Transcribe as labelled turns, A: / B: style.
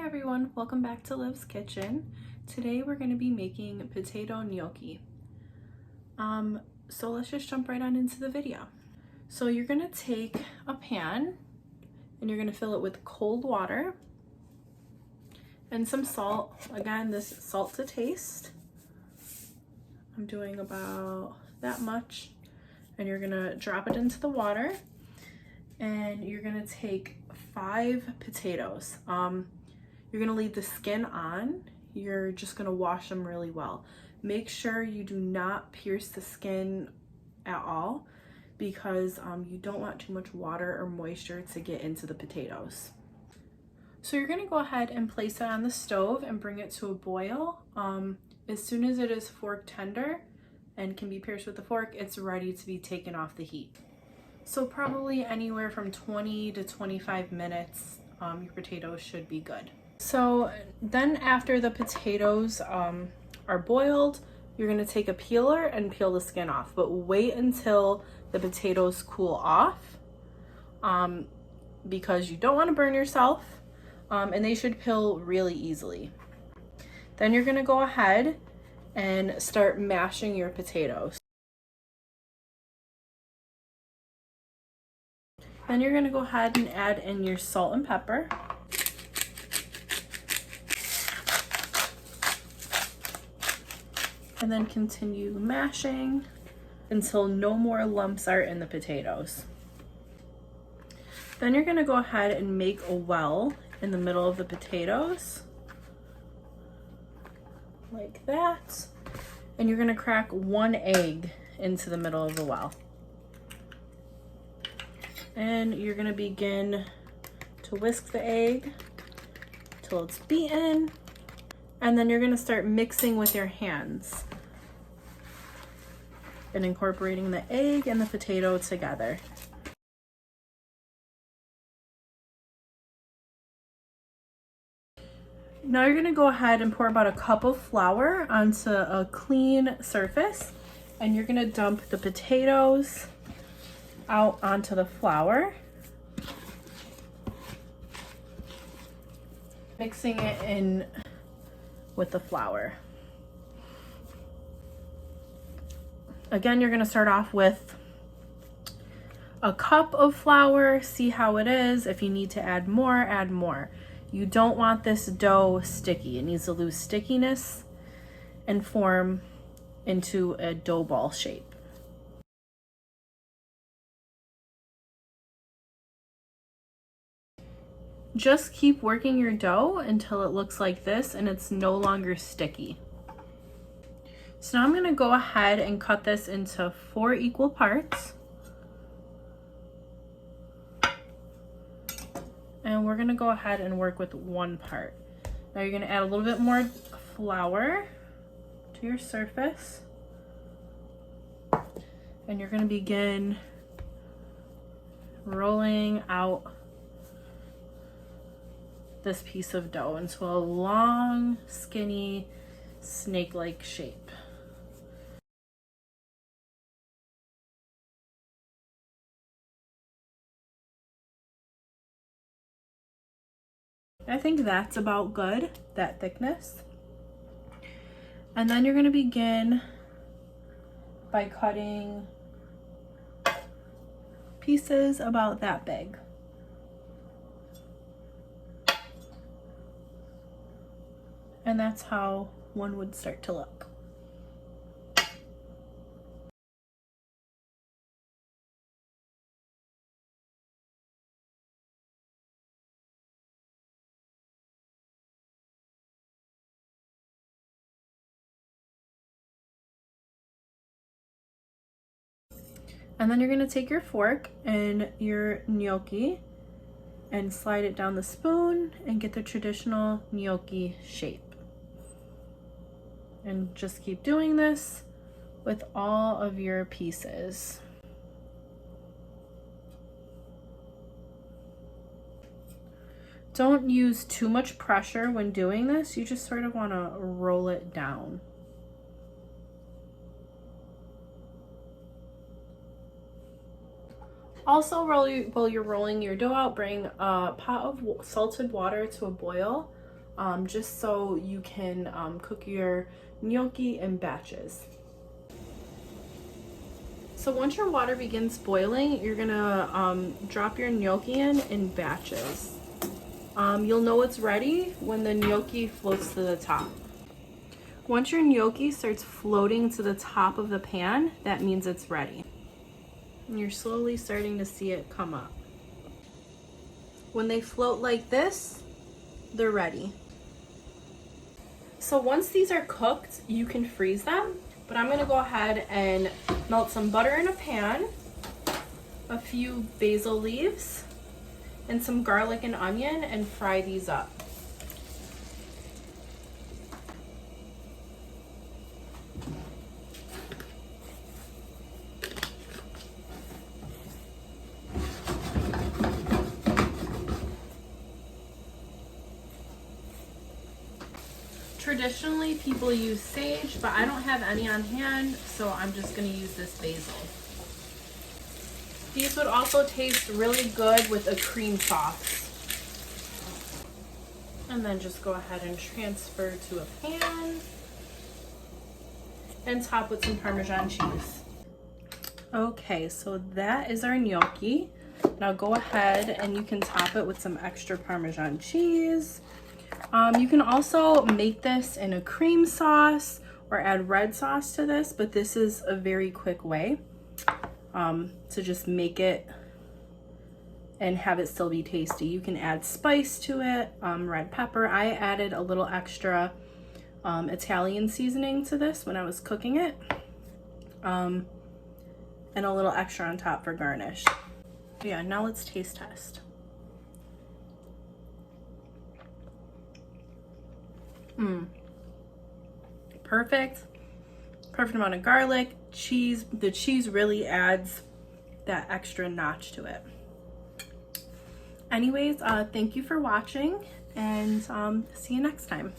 A: everyone, welcome back to Liv's Kitchen. Today we're going to be making potato gnocchi. So let's just jump right on into the video. So you're going to take a pan and you're going to fill it with cold water and some salt. Again, this is salt to taste. I'm doing about that much, and you're going to drop it into the water and you're going to take 5 potatoes. You're gonna leave the skin on. You're just gonna wash them really well. Make sure you do not pierce the skin at all because you don't want too much water or moisture to get into the potatoes. So you're gonna go ahead and place it on the stove and bring it to a boil. As soon as it is fork tender and can be pierced with a fork, it's ready to be taken off the heat. So probably anywhere from 20 to 25 minutes, your potatoes should be good. So then after the potatoes are boiled, you're going to take a peeler and peel the skin off, but wait until the potatoes cool off because you don't want to burn yourself, and they should peel really easily. Then you're going to go ahead and start mashing your potatoes. Then you're going to go ahead and add in your salt and pepper. And then continue mashing until no more lumps are in the potatoes. Then you're going to go ahead and make a well in the middle of the potatoes, like that. And you're going to crack 1 egg into the middle of the well. And you're going to begin to whisk the egg till it's beaten. And then you're going to start mixing with your hands and incorporating the egg and the potato together. Now you're going to go ahead and pour about a cup of flour onto a clean surface, and you're going to dump the potatoes out onto the flour, mixing it in with the flour. Again, you're going to start off with a cup of flour, see how it is. If you need to add more, add more. You don't want this dough sticky. It needs to lose stickiness and form into a dough ball shape. Just keep working your dough until it looks like this and it's no longer sticky. So now I'm going to go ahead and cut this into 4 equal parts. And we're going to go ahead and work with 1 part. Now you're going to add a little bit more flour to your surface. And you're going to begin rolling out this piece of dough into a long, skinny, snake-like shape. I think that's about good, that thickness. And then you're going to begin by cutting pieces about that big. And that's how one would start to look. And then you're going to take your fork and your gnocchi and slide it down the spoon and get the traditional gnocchi shape. And just keep doing this with all of your pieces. Don't use too much pressure when doing this. You just sort of want to roll it down. Also, while you're rolling your dough out, bring a pot of salted water to a boil. just so you can cook your gnocchi in batches. So once your water begins boiling, you're gonna drop your gnocchi in batches. You'll know it's ready when the gnocchi floats to the top. Once your gnocchi starts floating to the top of the pan, that means it's ready. And you're slowly starting to see it come up. When they float like this, they're ready. So once these are cooked, you can freeze them, but I'm gonna go ahead and melt some butter in a pan, a few basil leaves, and some garlic and onion, and fry these up. Traditionally, people use sage, but I don't have any on hand, so I'm just gonna use this basil. These would also taste really good with a cream sauce. And then just go ahead and transfer to a pan and top with some Parmesan cheese. Okay, so that is our gnocchi. Now go ahead and you can top it with some extra Parmesan cheese. You can also make this in a cream sauce or add red sauce to this, but this is a very quick way to just make it and have it still be tasty. You can add spice to it, red pepper. I added a little extra Italian seasoning to this when I was cooking it, and a little extra on top for garnish. Yeah, now let's taste test. Perfect amount of garlic, cheese. The cheese really adds that extra notch to it. Anyways, thank you for watching, and see you next time.